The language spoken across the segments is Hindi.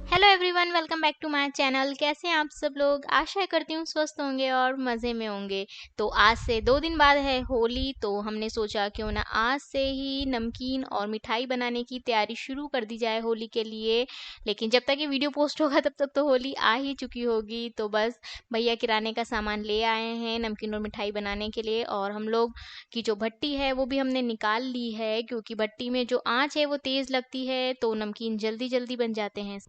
Hello everyone, welcome back to my channel. कैसे हैं आप सब लोग? आशा करती हूँ स्वस्थ होंगे और मज़े में होंगे। तो आज से 2 दिन बाद है होली, तो हमने सोचा क्यों ना आज से ही नमकीन और मिठाई बनाने की तैयारी शुरू कर दी जाए होली के लिए। लेकिन जब तक ये वीडियो पोस्ट होगा तब तक तो होली आ ही चुकी होगी। तो बस भैया किराने का सामान ले आए हैं नमकीन और मिठाई बनाने के लिए, और हम लोग की जो भट्टी है वो भी हमने निकाल ली है, क्योंकि भट्टी में जो आँच है वो तेज़ लगती है तो नमकीन जल्दी जल्दी बन जाते हैं।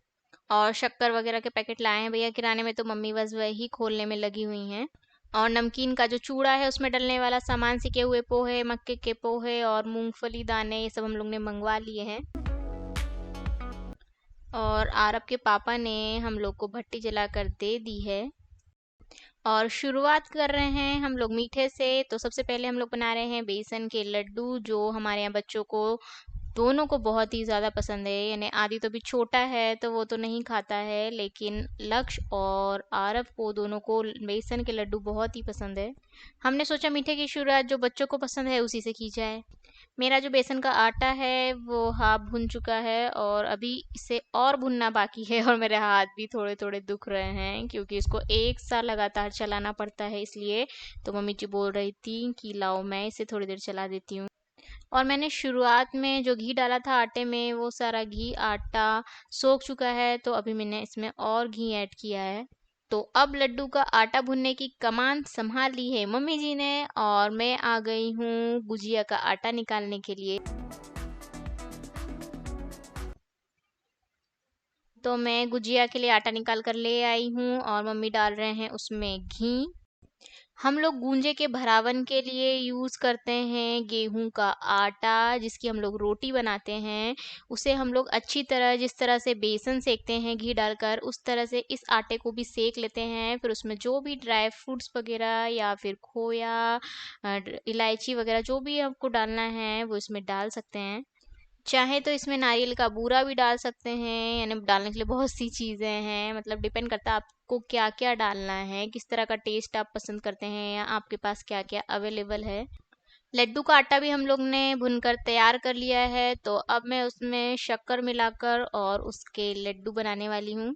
और शक्कर वगैरह के पैकेट लाए हैं भैया किराने में, तो मम्मी बस वही खोलने में लगी हुई हैं। और नमकीन का जो चूड़ा है उसमें डलने वाला सामान, सिके हुए पोहे, मक्के के पोहे और मूंगफली दाने, ये सब हम लोग ने मंगवा लिए हैं। और आरब के पापा ने हम लोग को भट्टी जलाकर दे दी है। और शुरुआत कर रहे हैं हम लोग मीठे से। तो सबसे पहले हम लोग बना रहे हैं बेसन के लड्डू, जो हमारे यहाँ बच्चों को दोनों को बहुत ही ज़्यादा पसंद है। यानी आदि तो अभी छोटा है तो वो तो नहीं खाता है, लेकिन लक्ष्य और आरव को दोनों को बेसन के लड्डू बहुत ही पसंद है। हमने सोचा मीठे की शुरुआत जो बच्चों को पसंद है उसी से की जाए। मेरा जो बेसन का आटा है वो हाफ भुन चुका है और अभी इसे और भुनना बाकी है, और मेरे हाथ भी थोड़े थोड़े दुख रहे हैं क्योंकि इसको एक साथ लगातार चलाना पड़ता है इसलिए। तो मम्मी जी बोल रही थी कि लाओ मैं इसे थोड़ी देर चला देती हूँ। और मैंने शुरुआत में जो घी डाला था आटे में वो सारा घी आटा सोख चुका है, तो अभी मैंने इसमें और घी ऐड किया है। तो अब लड्डू का आटा भुनने की कमान संभाल ली है मम्मी जी ने, और मैं आ गई हूँ गुजिया का आटा निकालने के लिए। तो मैं गुजिया के लिए आटा निकाल कर ले आई हूँ और मम्मी डाल रहे हैं उसमें घी। हम लोग गूंजे के भरावन के लिए यूज़ करते हैं गेहूं का आटा, जिसकी हम लोग रोटी बनाते हैं। उसे हम लोग अच्छी तरह, जिस तरह से बेसन सेकते हैं घी डालकर, उस तरह से इस आटे को भी सेक लेते हैं। फिर उसमें जो भी ड्राई फ्रूट्स वगैरह या फिर खोया, इलायची वगैरह जो भी आपको डालना है वो इसमें डाल सकते हैं। चाहे तो इसमें नारियल का बूरा भी डाल सकते हैं। यानी डालने के लिए बहुत सी चीज़ें हैं, मतलब डिपेंड करता है आपको क्या क्या डालना है, किस तरह का टेस्ट आप पसंद करते हैं या आपके पास क्या क्या अवेलेबल है। लड्डू का आटा भी हम लोग ने भुनकर तैयार कर लिया है, तो अब मैं उसमें शक्कर मिलाकर और उसके लड्डू बनाने वाली हूँ।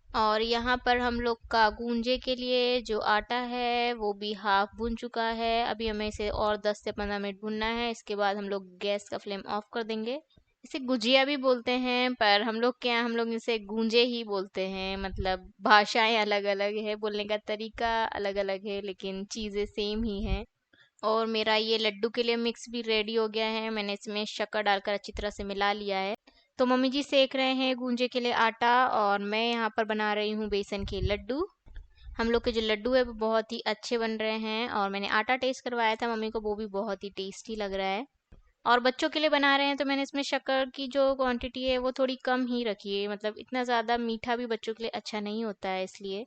और यहाँ पर हम लोग का गूंजे के लिए जो आटा है वो भी हाफ भुन चुका है। अभी हमें इसे और 10 से 15 मिनट भुनना है, इसके बाद हम लोग गैस का फ्लेम ऑफ कर देंगे। इसे गुजिया भी बोलते हैं, पर हम लोग क्या, हम लोग इसे गूंजे ही बोलते हैं। मतलब भाषाएं अलग अलग है, बोलने का तरीका अलग अलग है, लेकिन चीज़ें सेम ही हैं। और मेरा ये लड्डू के लिए मिक्स भी रेडी हो गया है। मैंने इसमें शक्कर डालकर अच्छी तरह से मिला लिया है। तो मम्मी जी सेक रहे हैं गूंजे के लिए आटा, और मैं यहाँ पर बना रही हूँ बेसन के लड्डू। हम लोग के जो लड्डू है वो बहुत ही अच्छे बन रहे हैं, और मैंने आटा टेस्ट करवाया था मम्मी को, वो भी बहुत ही टेस्टी लग रहा है। और बच्चों के लिए बना रहे हैं तो मैंने इसमें शक्कर की जो क्वांटिटी है वो थोड़ी कम ही रखी है। मतलब इतना ज़्यादा मीठा भी बच्चों के लिए अच्छा नहीं होता है, इसलिए।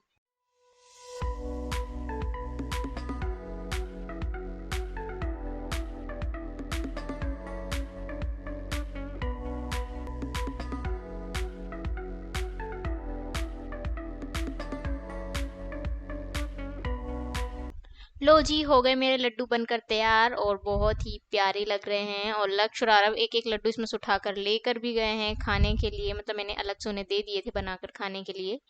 लो जी, हो गए मेरे लड्डू बनकर तैयार, और बहुत ही प्यारे लग रहे हैं। और लक्ष्य और आरव एक एक लड्डू इसमें से उठाकर लेकर भी गए हैं खाने के लिए। मतलब मैंने अलग से उन्हें दे दिए थे बनाकर खाने के लिए।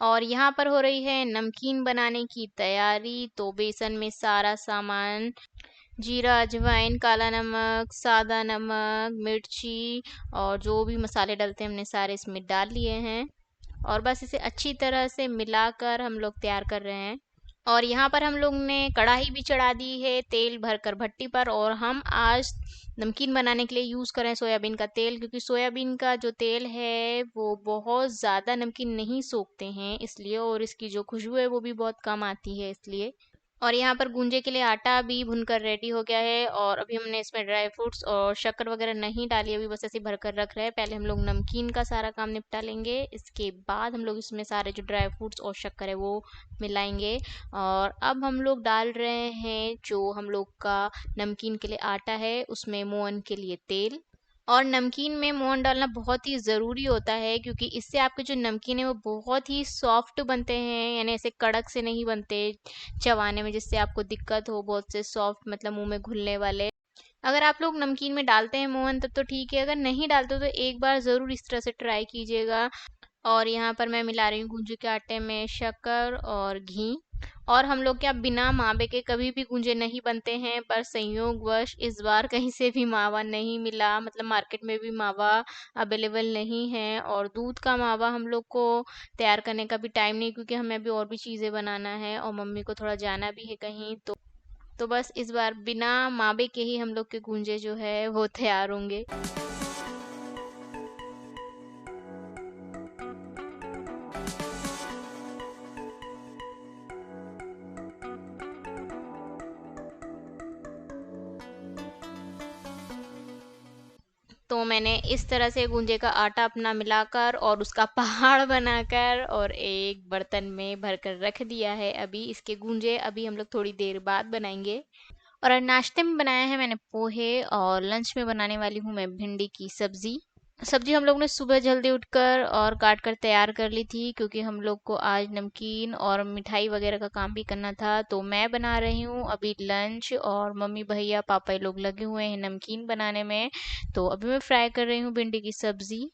और यहाँ पर हो रही है नमकीन बनाने की तैयारी। तो बेसन में सारा सामान, जीरा, अजवाइन, काला नमक, सादा नमक, मिर्ची और जो भी मसाले डलते हैं हमने सारे इसमें डाल लिए हैं। और बस इसे अच्छी तरह से मिलाकर हम लोग तैयार कर रहे हैं। और यहाँ पर हम लोग ने कढ़ाई भी चढ़ा दी है तेल भरकर भट्टी पर, और हम आज नमकीन बनाने के लिए यूज़ करें सोयाबीन का तेल, क्योंकि सोयाबीन का जो तेल है वो बहुत ज़्यादा नमकीन नहीं सोखते हैं इसलिए, और इसकी जो खुशबू है वो भी बहुत कम आती है इसलिए। और यहाँ पर गूंजे के लिए आटा भी भुनकर रेडी हो गया है, और अभी हमने इसमें ड्राई फ्रूट्स और शक्कर वगैरह नहीं डाली, अभी बस ऐसे भर कर रख रहे हैं। पहले हम लोग नमकीन का सारा काम निपटा लेंगे, इसके बाद हम लोग इसमें सारे जो ड्राई फ्रूट्स और शक्कर है वो मिलाएंगे। और अब हम लोग डाल रहे हैं जो हम लोग का नमकीन के लिए आटा है, उसमें मोहन के लिए तेल। और नमकीन में मोहन डालना बहुत ही ज़रूरी होता है, क्योंकि इससे आपके जो नमकीन है वो बहुत ही सॉफ्ट बनते हैं, यानी ऐसे कड़क से नहीं बनते चबाने में जिससे आपको दिक्कत हो, बहुत से सॉफ्ट मतलब मुंह में घुलने वाले। अगर आप लोग नमकीन में डालते हैं मोहन तब तो ठीक है, अगर नहीं डालते तो एक बार ज़रूर इस तरह से ट्राई कीजिएगा। और यहाँ पर मैं मिला रही हूँ गूंजे के आटे में शक्कर और घी। और हम लोग क्या बिना मावे के कभी भी गूंजे नहीं बनते हैं, पर संयोगवश इस बार कहीं से भी मावा नहीं मिला, मतलब मार्केट में भी मावा अवेलेबल नहीं है, और दूध का मावा हम लोग को तैयार करने का भी टाइम नहीं, क्योंकि हमें अभी और भी चीज़ें बनाना है और मम्मी को थोड़ा जाना भी है कहीं, तो बस इस बार बिना मावे के ही हम लोग के गूंजे जो है वो तैयार होंगे। तो मैंने इस तरह से गूंजे का आटा अपना मिलाकर और उसका पहाड़ बनाकर और एक बर्तन में भरकर रख दिया है। अभी इसके गूंजे अभी हम लोग थोड़ी देर बाद बनाएंगे। और आज नाश्ते में बनाया है मैंने पोहे, और लंच में बनाने वाली हूँ मैं भिंडी की सब्जी। सब्जी हम लोग ने सुबह जल्दी उठकर और काट कर तैयार कर ली थी, क्योंकि हम लोग को आज नमकीन और मिठाई वगैरह का काम भी करना था। तो मैं बना रही हूँ अभी लंच, और मम्मी भैया पापा ये लोग लगे हुए हैं नमकीन बनाने में। तो अभी मैं फ्राई कर रही हूँ भिंडी की सब्जी।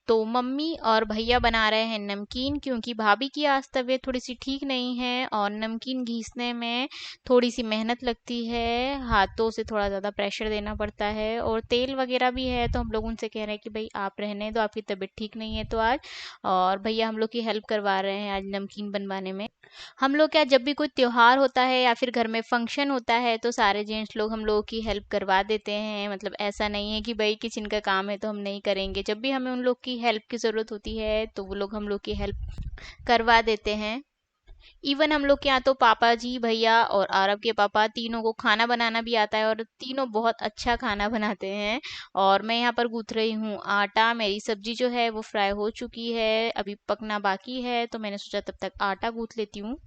तो मम्मी और भैया बना रहे हैं नमकीन, क्योंकि भाभी की आज तबीयत थोड़ी सी ठीक नहीं है, और नमकीन घिसने में थोड़ी सी मेहनत लगती है, हाथों से थोड़ा ज़्यादा प्रेशर देना पड़ता है, और तेल वगैरह भी है। तो हम लोग उनसे कह रहे हैं कि भाई आप रहने दो, आपकी तबीयत ठीक नहीं है तो आज। और भैया हम लोग की हेल्प करवा रहे हैं आज नमकीन बनवाने में। हम लोग क्या जब भी कोई त्योहार होता है या फिर घर में फंक्शन होता है तो सारे जेंट्स लोग हम लोगों की हेल्प करवा देते हैं, मतलब ऐसा नहीं है कि भाई किचन का काम है तो हम नहीं करेंगे। जब भी हमें उन लोग की हेल्प की ज़रूरत होती है तो वो लोग हम लोग की हेल्प करवा देते हैं। इवन हम लोग के यहाँ तो पापा जी भैया और आरब के पापा तीनों को खाना बनाना भी आता है, और तीनों बहुत अच्छा खाना बनाते हैं। और मैं यहाँ पर गूंथ रही हूँ आटा। मेरी सब्जी जो है वो फ्राई हो चुकी है, अभी पकना बाकी है, तो मैंने सोचा तब तक आटा गूंथ लेती हूँ।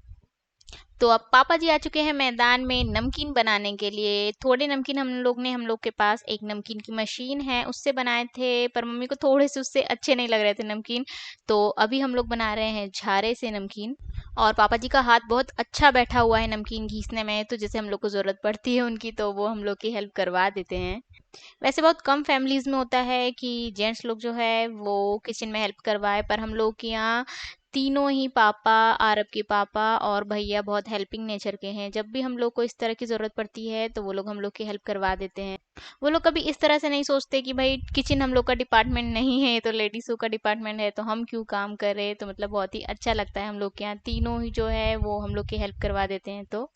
तो अब पापा जी आ चुके हैं मैदान में नमकीन बनाने के लिए। थोड़े नमकीन हम लोग के पास एक नमकीन की मशीन है उससे बनाए थे, पर मम्मी को थोड़े से उससे अच्छे नहीं लग रहे थे नमकीन। तो अभी हम लोग बना रहे हैं झारे से नमकीन। और पापा जी का हाथ बहुत अच्छा बैठा हुआ है नमकीन घीसने में, तो जैसे हम लोग को ज़रूरत पड़ती है उनकी तो वो हम लोग की हेल्प करवा देते हैं। वैसे बहुत कम फैमिलीज में होता है कि जेंट्स लोग जो है वो किचन में हेल्प करवाए, पर हम लोग के यहाँ तीनों ही पापा, आरब के पापा और भैया बहुत हेल्पिंग नेचर के हैं। जब भी हम लोग को इस तरह की ज़रूरत पड़ती है तो वो लोग हम लोग की हेल्प करवा देते हैं। वो लोग कभी इस तरह से नहीं सोचते कि भाई किचन हम लोग का डिपार्टमेंट नहीं है, तो लेडीज़ों का डिपार्टमेंट है तो हम क्यों काम करें। तो मतलब बहुत ही अच्छा लगता है, हम लोग के यहाँ तीनों ही जो है वो हम लोग की हेल्प करवा देते हैं। तो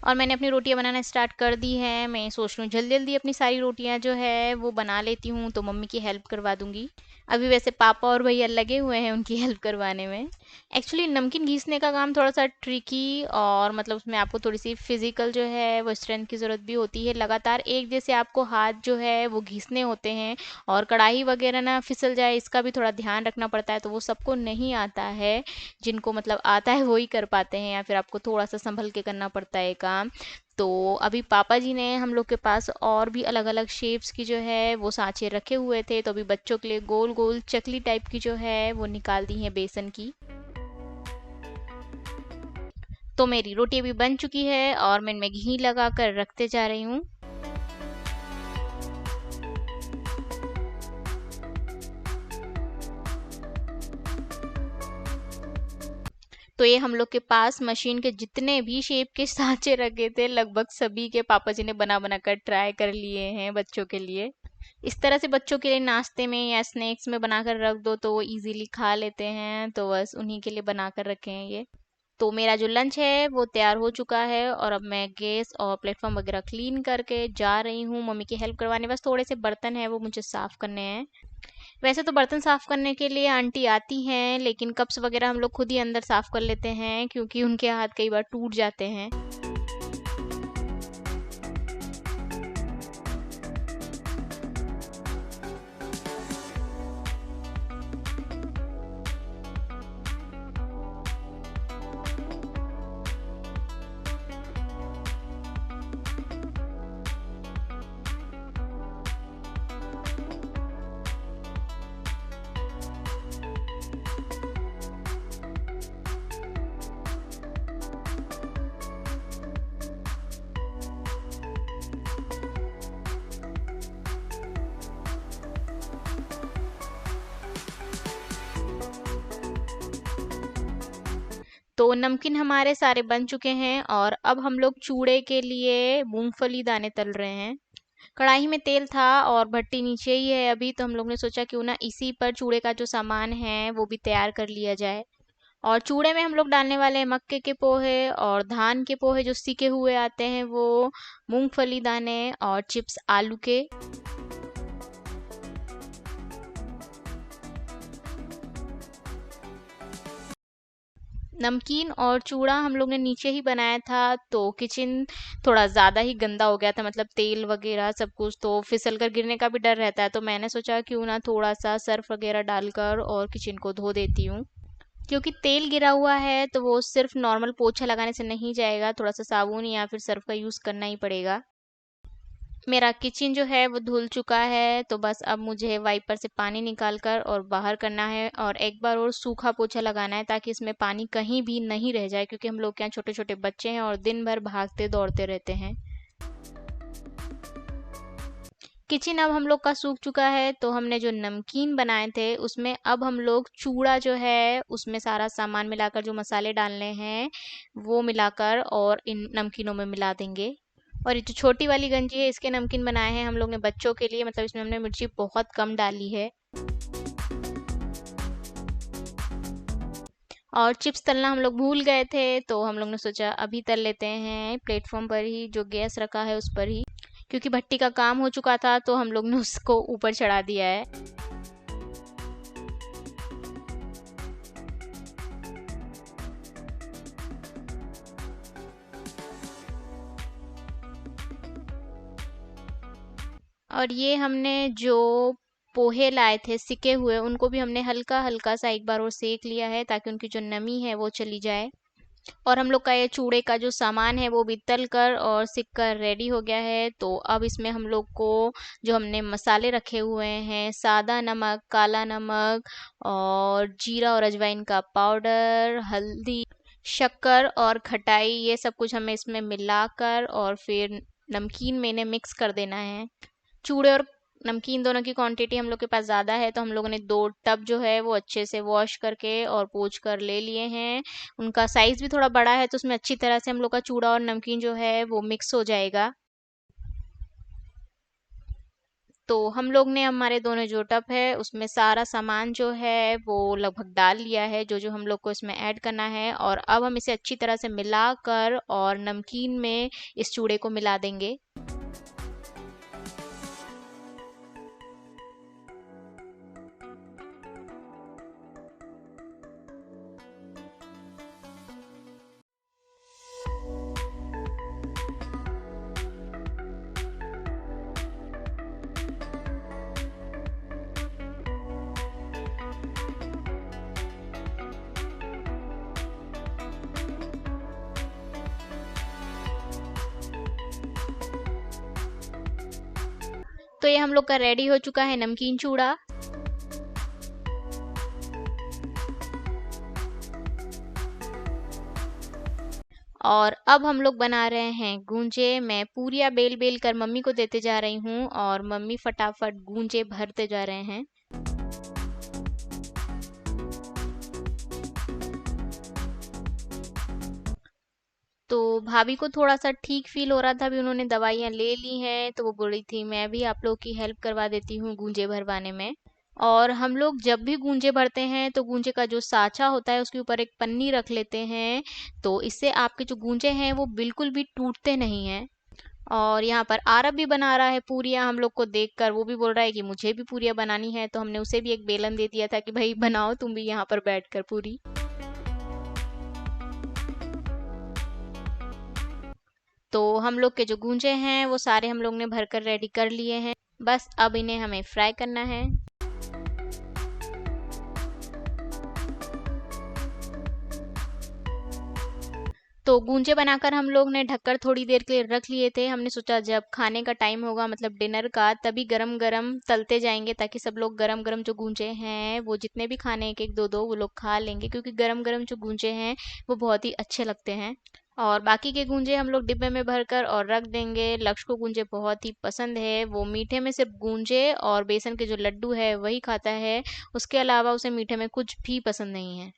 और मैंने अपनी रोटियां बनाना स्टार्ट कर दी हैं। मैं सोच रही हूँ जल्दी जल्दी अपनी सारी रोटियां जो है वो बना लेती हूँ, तो मम्मी की हेल्प करवा दूंगी। अभी वैसे पापा और भैया लगे हुए हैं उनकी हेल्प करवाने में। एक्चुअली नमकीन घीसने का काम थोड़ा सा ट्रिकी, और मतलब उसमें आपको थोड़ी सी फिजिकल जो है वो स्ट्रेंथ की ज़रूरत भी होती है। लगातार एक जैसे आपको हाथ जो है वो घीसने होते हैं, और कढ़ाई वगैरह ना फिसल जाए इसका भी थोड़ा ध्यान रखना पड़ता है। तो वो सबको नहीं आता है, जिनको मतलब आता है वो ही कर पाते हैं, या फिर आपको थोड़ा सा संभल के करना पड़ता होता है ये काम। तो अभी पापा जी ने हम लोग के पास और भी अलग अलग शेप्स की जो है वो सांचे रखे हुए थे, तो अभी बच्चों के लिए गोल गोल चकली टाइप की जो है वो निकाल दी है बेसन की। तो मेरी रोटी अभी बन चुकी है और मैं इनमें घी लगा कर रखते जा रही हूँ। तो ये हम लोग के पास मशीन के जितने भी शेप के सांचे रखे थे लगभग सभी के पापा जी ने बना बना कर ट्राई कर लिए हैं बच्चों के लिए। इस तरह से बच्चों के लिए नाश्ते में या स्नैक्स में बनाकर रख दो तो वो इजीली खा लेते हैं, तो बस उन्हीं के लिए बनाकर रखे हैं ये। तो मेरा जो लंच है वो तैयार हो चुका है और अब मैं गैस और प्लेटफॉर्म वगैरह क्लीन करके जा रही हूँ मम्मी की हेल्प करवाने। बस थोड़े से बर्तन हैं वो मुझे साफ़ करने हैं। वैसे तो बर्तन साफ़ करने के लिए आंटी आती हैं, लेकिन कप्स वगैरह हम लोग खुद ही अंदर साफ़ कर लेते हैं क्योंकि उनके हाथ कई बार टूट जाते हैं। तो नमकीन हमारे सारे बन चुके हैं और अब हम लोग चूड़े के लिए मूंगफली दाने तल रहे हैं। कढ़ाई में तेल था और भट्टी नीचे ही है अभी, तो हम लोग ने सोचा क्यों ना इसी पर चूड़े का जो सामान है वो भी तैयार कर लिया जाए। और चूड़े में हम लोग डालने वाले हैं मक्के के पोहे और धान के पोहे जो सिके हुए आते हैं वो, मूंगफली दाने और चिप्स आलू के। नमकीन और चूड़ा हम लोग ने नीचे ही बनाया था, तो किचन थोड़ा ज़्यादा ही गंदा हो गया था, मतलब तेल वगैरह सब कुछ, तो फिसल कर गिरने का भी डर रहता है। तो मैंने सोचा क्यों ना थोड़ा सा सर्फ वगैरह डालकर और किचन को धो देती हूँ। क्योंकि तेल गिरा हुआ है तो वो सिर्फ नॉर्मल पोछा लगाने से नहीं जाएगा, थोड़ा सा साबुन या फिर सर्फ का यूज़ करना ही पड़ेगा। मेरा किचन जो है वो धुल चुका है, तो बस अब मुझे वाइपर से पानी निकाल कर और बाहर करना है और एक बार और सूखा पोछा लगाना है ताकि इसमें पानी कहीं भी नहीं रह जाए, क्योंकि हम लोग के यहाँ छोटे छोटे बच्चे हैं और दिन भर भागते दौड़ते रहते हैं। किचन अब हम लोग का सूख चुका है, तो हमने जो नमकीन बनाए थे उसमें अब हम लोग चूड़ा जो है उसमें सारा सामान मिलाकर जो मसाले डालने हैं वो मिलाकर और इन नमकीनों में मिला देंगे। और ये जो छोटी वाली गंजी है इसके नमकीन बनाए हैं हम लोग ने बच्चों के लिए, मतलब इसमें हमने मिर्ची बहुत कम डाली है। और चिप्स तलना हम लोग भूल गए थे, तो हम लोग ने सोचा अभी तल लेते हैं प्लेटफॉर्म पर ही, जो गैस रखा है उस पर ही, क्योंकि भट्टी का काम हो चुका था तो हम लोग ने उसको ऊपर चढ़ा दिया है। और ये हमने जो पोहे लाए थे सिके हुए उनको भी हमने हल्का हल्का सा एक बार और सेक लिया है ताकि उनकी जो नमी है वो चली जाए। और हम लोग का ये चूड़े का जो सामान है वो भी तल कर और सिक कर रेडी हो गया है। तो अब इसमें हम लोग को जो हमने मसाले रखे हुए हैं, सादा नमक, काला नमक और जीरा और अजवाइन का पाउडर, हल्दी, शक्कर और खटाई, ये सब कुछ हमें इसमें मिलाकर और फिर नमकीन में इन्हें मिक्स कर देना है। चूड़े और नमकीन दोनों की क्वांटिटी हम लोग के पास ज़्यादा है, तो हम लोगों ने 2 टब जो है वो अच्छे से वॉश करके और पोंछ कर ले लिए हैं। उनका साइज़ भी थोड़ा बड़ा है तो उसमें अच्छी तरह से हम लोग का चूड़ा और नमकीन जो है वो मिक्स हो जाएगा। तो हम लोग ने हमारे दोनों जो टब है उसमें सारा सामान जो है वो लगभग डाल लिया है, जो जो हम लोग को इसमें ऐड करना है, और अब हम इसे अच्छी तरह से मिलाकर और नमकीन में इस चूड़े को मिला देंगे। तो ये हम लोग का रेडी हो चुका है नमकीन चूड़ा। और अब हम लोग बना रहे हैं गूंजे। मैं पूरियाँ बेल बेल कर मम्मी को देते जा रही हूँ और मम्मी फटाफट गूंजे भरते जा रहे हैं। तो भाभी को थोड़ा सा ठीक फील हो रहा था, अभी उन्होंने दवाइयाँ ले ली हैं, तो वो बोल रही थी मैं भी आप लोग की हेल्प करवा देती हूँ गूंजे भरवाने में। और हम लोग जब भी गूंजे भरते हैं तो गूंजे का जो साँचा होता है उसके ऊपर एक पन्नी रख लेते हैं, तो इससे आपके जो गूंजे हैं वो बिल्कुल भी टूटते नहीं हैं। और यहाँ पर आरब भी बना रहा है पूरियाँ हम लोग को देखकर, वो भी बोल रहा है कि मुझे भी पूरियाँ बनानी है, तो हमने उसे भी एक बेलन दे दिया था कि भाई बनाओ तुम भी यहाँ पर बैठकर पूरी। तो हम लोग के जो गूंजे हैं वो सारे हम लोग ने भरकर रेडी कर लिए हैं, बस अब इन्हें हमें फ्राई करना है। तो गूंजे बनाकर हम लोग ने ढककर थोड़ी देर के लिए रख लिए थे। हमने सोचा जब खाने का टाइम होगा मतलब डिनर का, तभी गरम गरम तलते जाएंगे ताकि सब लोग गरम गरम जो गूंजे हैं वो जितने भी खाने एक एक दो दो वो लोग खा लेंगे, क्योंकि गरम गरम जो गूंजे हैं वो बहुत ही अच्छे लगते हैं। और बाकी के गूंजे हम लोग डिब्बे में भरकर और रख देंगे। लक्ष्य को गूंजे बहुत ही पसंद है, वो मीठे में सिर्फ गूंजे और बेसन के जो लड्डू है वही खाता है, उसके अलावा उसे मीठे में कुछ भी पसंद नहीं है।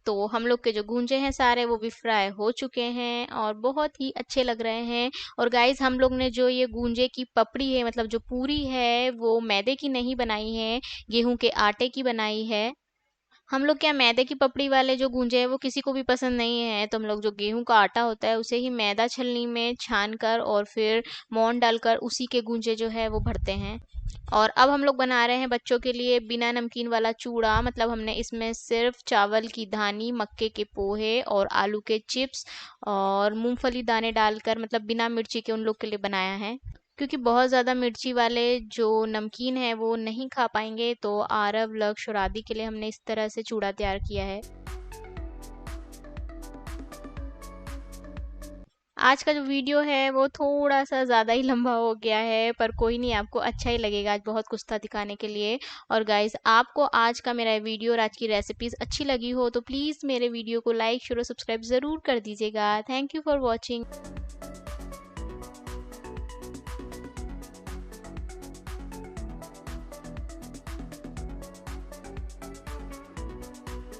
तो हम लोग के जो गूंजे हैं सारे वो भी फ्राई हो चुके हैं और बहुत ही अच्छे लग रहे हैं। और गाइस हम लोग ने जो ये गूंजे की पपड़ी है मतलब जो पूरी है वो मैदे की नहीं बनाई है, गेहूं के आटे की बनाई है। हम लोग क्या मैदे की पपड़ी वाले जो गूंजे हैं वो किसी को भी पसंद नहीं है, तो हम लोग जो गेहूं का आटा होता है उसे ही मैदा छलनी में छान कर और फिर मोन डालकर उसी के गूंजे जो है वो भरते हैं। और अब हम लोग बना रहे हैं बच्चों के लिए बिना नमकीन वाला चूड़ा, मतलब हमने इसमें सिर्फ चावल की धानी, मक्के के पोहे और आलू के चिप्स और मूंगफली दाने डालकर मतलब बिना मिर्ची के उन लोग के लिए बनाया है, क्योंकि बहुत ज़्यादा मिर्ची वाले जो नमकीन है वो नहीं खा पाएंगे, तो आरव, लक्ष्य और आदि के लिए हमने इस तरह से चूड़ा तैयार किया है। आज का जो वीडियो है वो थोड़ा सा ज़्यादा ही लंबा हो गया है, पर कोई नहीं, आपको अच्छा ही लगेगा, आज बहुत कुछ था दिखाने के लिए। और गाइज आपको आज का मेरा वीडियो और आज की रेसिपीज़ अच्छी लगी हो तो प्लीज़ मेरे वीडियो को लाइक शेयर और सब्सक्राइब ज़रूर कर दीजिएगा। Thank you for watching.